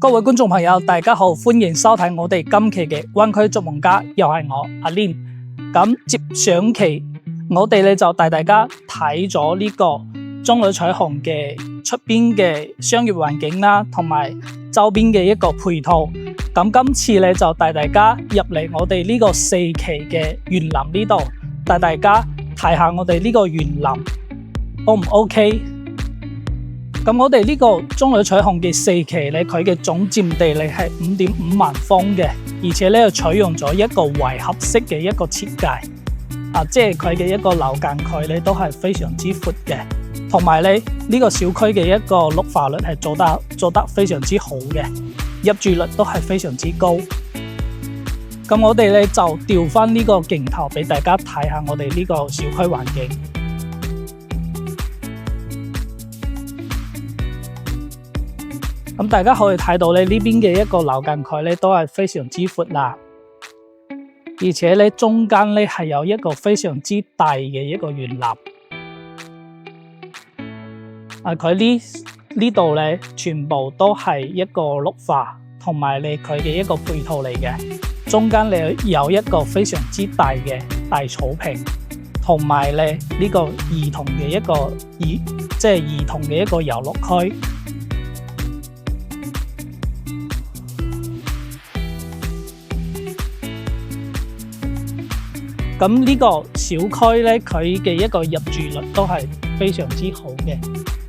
各位觀眾朋友，大家好，歡迎收睇我哋今期嘅灣區築夢家，又係我阿 Lin。咁接上期我哋咧就帶大家睇咗呢個中旅彩虹嘅出邊嘅商業環境啦，同埋周邊嘅一個配套。咁今次咧就帶大家入嚟我哋呢個4期嘅園林呢度，帶大家睇下我哋呢個園林 O 唔 OK？咁我哋呢個中旅彩虹嘅4期咧，佢嘅總佔地咧係5.5萬方嘅，而且咧採用咗一個圍合式嘅一個設計，即係佢嘅一個樓間距咧都係非常之闊嘅，同埋咧呢個小區嘅一個綠化率係做得非常之好嘅，入住率都係非常之高。咁我哋咧就調翻呢個鏡頭俾大家睇下我哋呢個小區環境。咁大家可以睇到咧，呢邊嘅一個樓間距咧都係非常之闊啦，而且咧中間咧係有一個非常之大嘅一個園林。佢呢度咧全部都係一個綠化，同埋咧佢嘅一個配套嚟嘅。中間咧有一個非常之大嘅大草坪，同埋咧呢個兒童嘅一個兒童嘅一個遊樂區。咁呢個小區咧，佢嘅一個入住率都係非常之好嘅，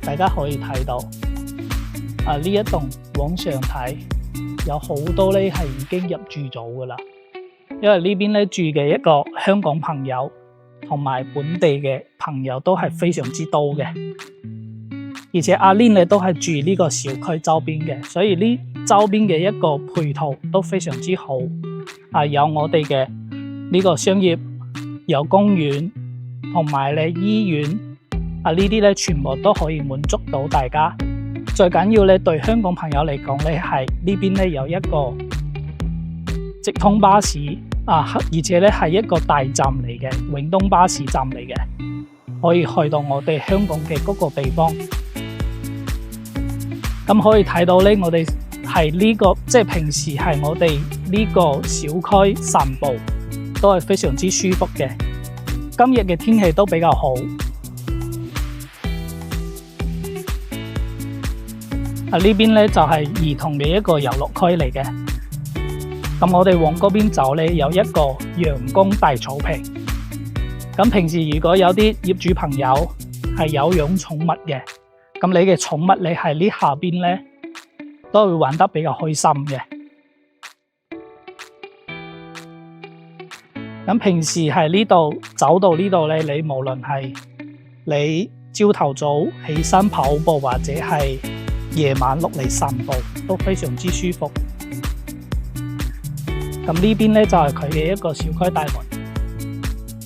大家可以睇到。呢一棟往上睇，有好多咧係已經入住咗噶啦。因為呢邊咧住嘅一個香港朋友同埋本地嘅朋友都係非常之多嘅，而且阿 Lin 咧都係住呢個小區周邊嘅，所以呢周邊嘅一個配套都非常之好。有我哋嘅呢個商業。有公園同埋咧醫院，呢啲咧全部都可以滿足到大家。最緊要咧對香港朋友嚟講咧，係呢邊咧有一個直通巴士而且咧係一個大站嚟嘅永東巴士站嚟嘅，可以去到我哋香港嘅嗰個地方。咁可以睇到咧，我哋係呢個平時係我哋呢個小區散步。都係非常之舒服嘅，今日嘅天氣都比較好。呢邊咧就係兒童嘅一個遊樂區嚟嘅。咁我哋往嗰邊走咧，有一個陽光大草坪。咁平時如果有啲業主朋友係有養寵物嘅，咁你嘅寵物你喺呢下邊咧都會玩得比較開心嘅。咁平時喺呢度走到呢度咧，你無論係你朝頭早起身跑步，或者係夜晚落嚟散步，都非常之舒服。咁呢邊咧就係佢嘅一個小區大門，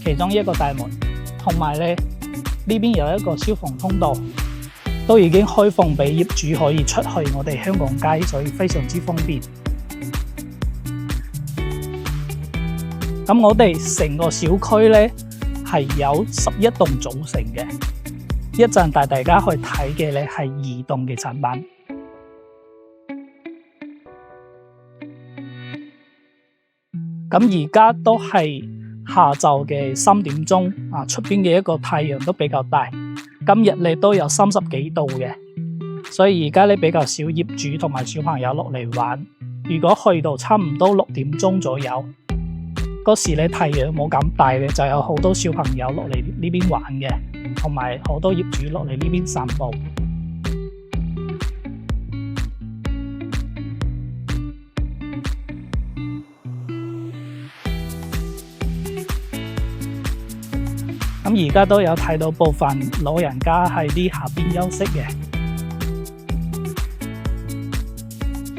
其中一個大門，同埋咧呢邊有一個消防通道，都已經開放俾業主可以出去我哋香港街，所以非常之方便。咁我哋成個小區咧係有11棟組成嘅，一陣帶大家去睇嘅咧係2棟嘅產品。咁而家都係下晝嘅3點鐘，出邊嘅一個太陽都比較大，今日咧都有30幾度嘅，所以而家咧比較少業主同埋小朋友落嚟玩。如果去到差唔多6點鐘左右，嗰時咧太陽冇咁大咧，就有好多小朋友落嚟呢邊玩嘅，同埋好多業主落嚟呢邊散步。咁而家都有睇到部分老人家喺呢下邊休息嘅。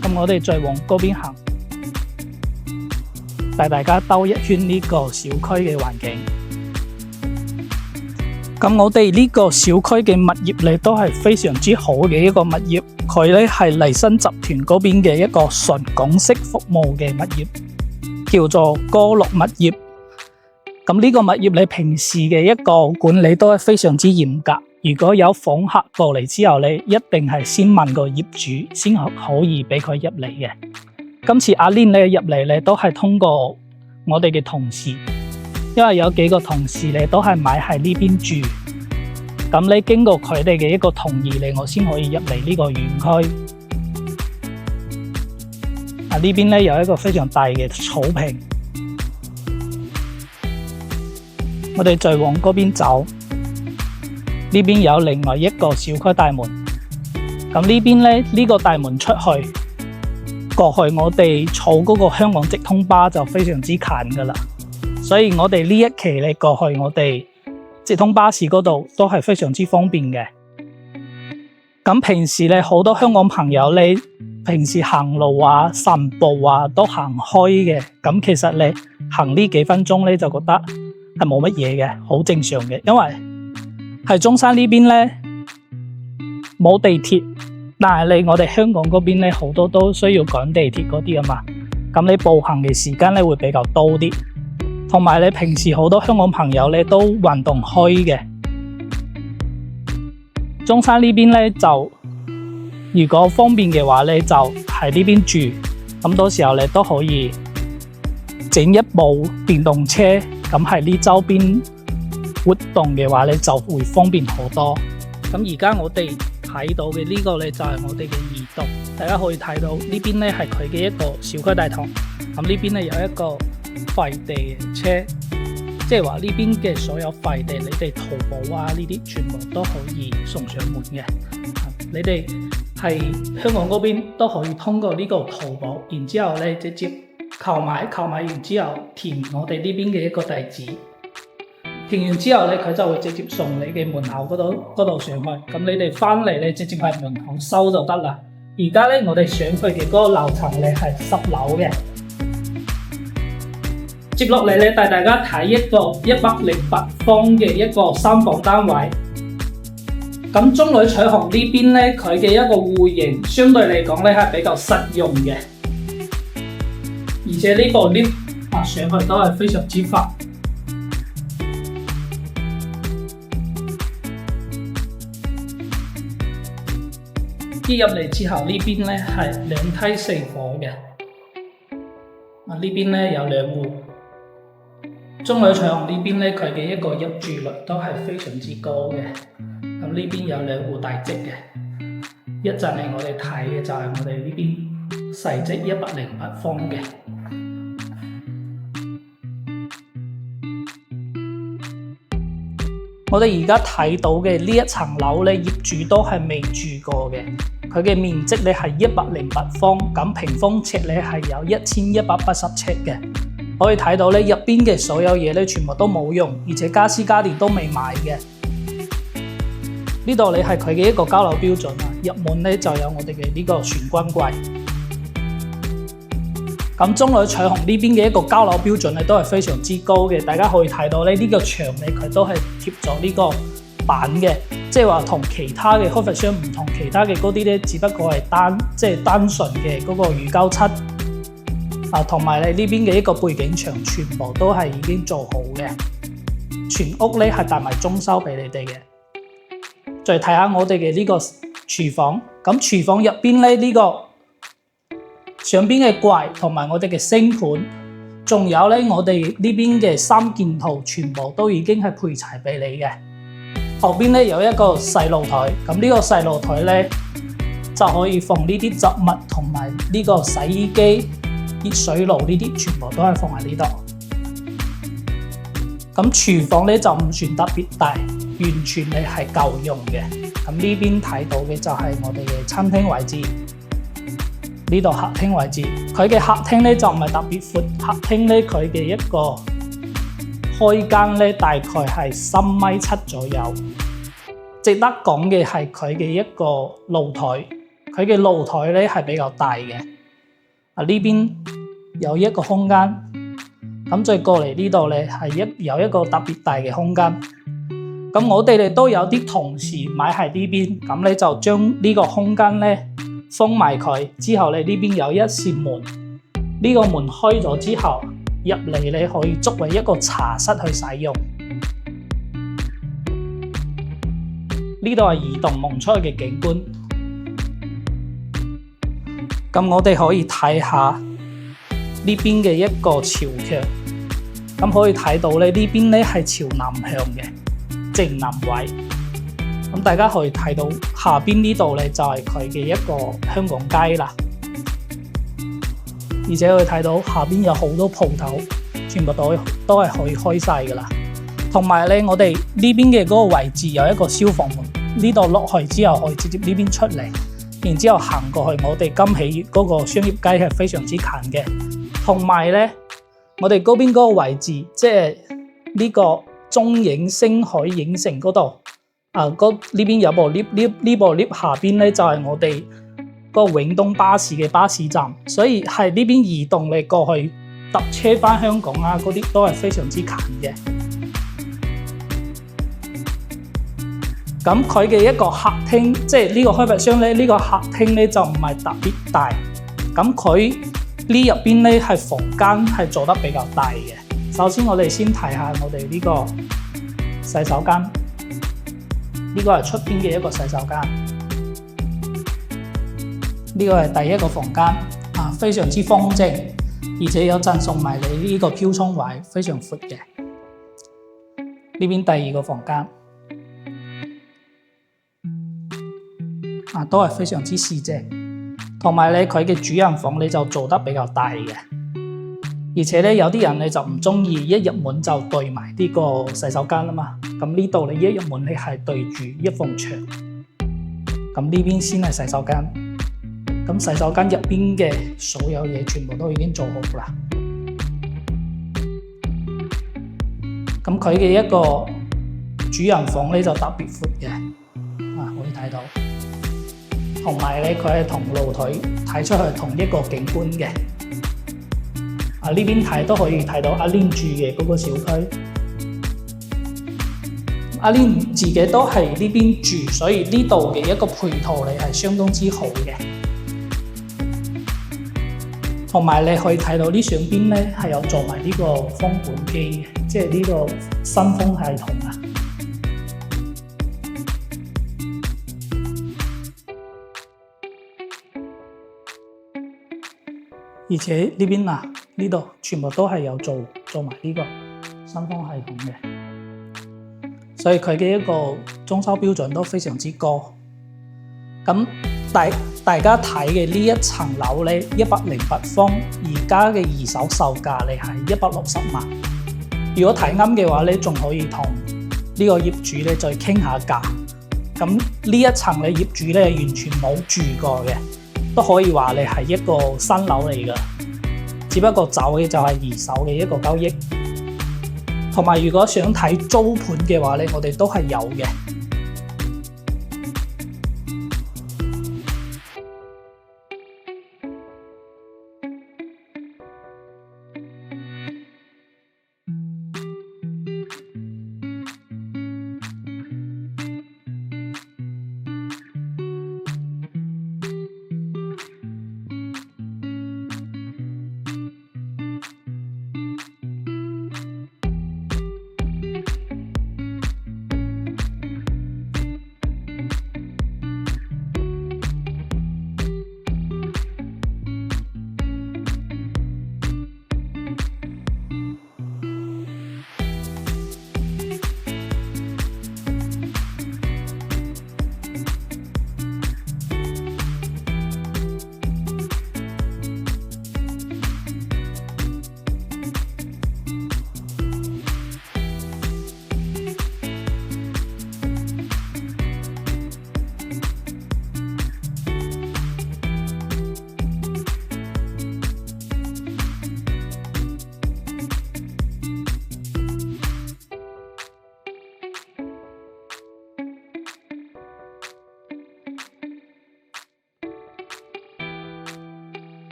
咁我哋再往嗰邊行。帶大家兜一圈呢個小區嘅環境。咁我哋呢個小區嘅物業咧都係非常之好嘅一個物業，佢咧係麗新集團嗰邊嘅一個純港式服務嘅物業，叫做歌樂物業。咁呢個物業你平時嘅一個管理都係非常之嚴格，如果有訪客過嚟之後咧，一定係先問個業主先可以俾佢入嚟嘅。今次阿 Lin 咧入嚟咧都係通過我哋嘅同事，因為有幾個同事咧都係買喺呢邊住，咁咧經過佢哋嘅一個同意咧，我先可以入嚟呢個園區。呢邊咧有一個非常大嘅草坪，我哋再往嗰邊走，呢邊有另外一個小區大門。咁呢邊咧呢個大門出去過去，我哋坐嗰個香港直通巴就非常之近噶啦。所以我哋呢一期咧過去我哋直通巴士嗰度都係非常之方便嘅。咁平時咧好多香港朋友咧平時行路啊、散步啊都行開嘅，咁其實你行呢幾分鐘咧就覺得係冇乜嘢嘅，好正常嘅。因為喺中山呢邊咧冇地鐵，但係我哋香港嗰邊咧好多都需要趕地鐵嗰啲啊嘛，咁你步行嘅時間咧會比較多啲，同埋你平時好多香港朋友咧都運動開嘅。中山呢邊咧就如果方便嘅話咧，就喺呢邊住，咁到時候你都可以整一部電動車，咁喺呢周邊活動嘅話咧就會方便好多。咁而家我哋睇到嘅呢個咧就係我哋嘅二棟，大家可以睇到呢邊咧係佢嘅一個小區大堂，咁呢邊咧有一個快遞車，即係話呢邊嘅所有快遞，你哋淘寶啊呢啲全部都可以送上門嘅。你哋係香港嗰邊都可以通過呢個淘寶，然之後咧直接購買完之後填我哋呢邊嘅一個地址，填完之後咧佢就會直接送你嘅門口嗰度上去，咁你哋翻嚟咧直接喺門口收就得啦。而家咧我哋上去嘅嗰個樓層咧係10樓嘅。接落嚟咧帶大家睇一個108方嘅一個3房單位。咁中旅彩虹呢邊咧，佢嘅一個戶型相對嚟講咧係比較實用嘅，而且呢部 lift 上去都係非常之快。一入嚟之後呢邊咧係2梯4房嘅，呢邊咧有2戶。中旅彩虹呢邊咧佢嘅一個入住率都係非常之高嘅。咁呢邊有2戶大積嘅，一陣嚟我哋睇嘅就係我哋呢邊細積108方嘅。我哋而家睇到嘅呢一層樓咧，業主都係未住過嘅，佢嘅面積咧係108方，咁平方尺咧係有1180尺嘅。可以睇到咧入邊嘅所有嘢咧全部都冇用，而且家私家電都未買嘅。呢度你係佢嘅一個交樓標準啊，入門咧就有我哋嘅呢個玄關櫃。咁中旅彩虹呢邊嘅一個交樓標準咧都係非常之高嘅，大家可以睇到咧呢個牆咧佢都係貼咗呢個板嘅，即係話同其他嘅開發商唔同，其他嘅嗰啲咧只不過係單純嘅嗰個乳膠漆啊，同埋你呢邊嘅一個背景牆全部都係已經做好嘅，全屋咧係帶埋裝修俾你哋嘅。再睇下我哋嘅呢個廚房，咁廚房入邊咧呢個上邊嘅櫃同埋我哋嘅星盤，仲有咧我哋呢邊嘅3件套全部都已經係配齊俾你嘅。後邊咧有一個細露台，咁呢個細露台咧就可以放呢啲雜物同埋呢個洗衣機、熱水爐呢啲全部都係放喺呢度。咁廚房咧就唔算特別大，完全你係夠用嘅。咁呢邊睇到嘅就係我哋嘅餐廳位置，呢度客廳位置。佢嘅客廳咧就唔係特別闊，客廳咧佢嘅一個開間咧大概係3.7米左右。值得講嘅係佢嘅一個露台，佢嘅露台咧係比較大嘅。呢邊有一個空間，咁再過嚟呢度咧係有一個特別大嘅空間。咁我哋都有啲同事買喺呢邊，咁你就將呢個空間咧封埋佢，之後你呢邊有一扇門，呢個門開咗之後入嚟你可以作為一個茶室去使用。呢度係移動望出去嘅景觀。咁我哋可以睇下呢邊嘅一個朝向，咁可以睇到咧呢邊咧係朝南向嘅正南位。咁大家可以睇到下邊呢度咧就係佢嘅一個香港街啦，而且可以睇到下邊有好多鋪頭，全部都係可以開晒噶啦。同埋咧，我哋呢邊嘅嗰個位置有一個消防門，呢度落去之後可以直接呢邊出嚟，然之後行過去我哋金喜嗰個商業街係非常之近嘅。同埋咧，我哋嗰邊嗰個位置，即係呢個中影星海影城嗰度。呢邊有部 lift， 呢部 lift 下邊咧就係我哋個永東巴士嘅巴士站，所以係呢邊移動你過去搭車翻香港啊，嗰啲都係非常之近嘅。咁佢嘅一個客廳，即係呢個開發商咧，呢個客廳咧就唔係特別大。咁佢呢入邊咧係房間係做得比較大嘅。首先我哋先睇下我哋呢個洗手間。呢個係出邊嘅一個洗手間，呢個係第一個房間，非常之方正，而且有贈送埋你呢個飄窗位，非常闊嘅。呢邊第二個房間，都係非常之四正，同埋咧佢嘅主人房你就做得比較大嘅，而且咧有啲人你就唔中意一入門就對埋呢個洗手間啦嘛。咁呢度你一入門你係對住一埲牆，咁呢邊先係洗手間。咁洗手間入邊嘅所有嘢全部都已經做好啦。咁佢嘅一個主人房咧就特別闊嘅，可以睇到。同埋咧佢係同露台睇出去同一個景觀嘅。呢邊睇都可以睇到阿 Lin 住嘅嗰個小區。阿 Lin 自己都係呢邊住，所以呢度嘅一個配套你係相當之好嘅。同埋你可以睇到呢上邊咧係有做埋呢個風管機嘅，即係呢個新風系統啊。而且呢邊呢度全部都係有做埋呢個新風系統嘅。所以佢嘅一個裝修標準都非常之高。咁大家睇嘅呢一層樓咧，108方，而家嘅二手售價咧係160萬。如果睇啱嘅話咧，仲可以同呢個業主咧再傾下價。咁呢一層嘅業主咧完全冇住過嘅，都可以話你係一個新樓嚟㗎。只不過走嘅就係二手嘅一個交易。同埋如果想睇租盤嘅話咧，我哋都係有嘅。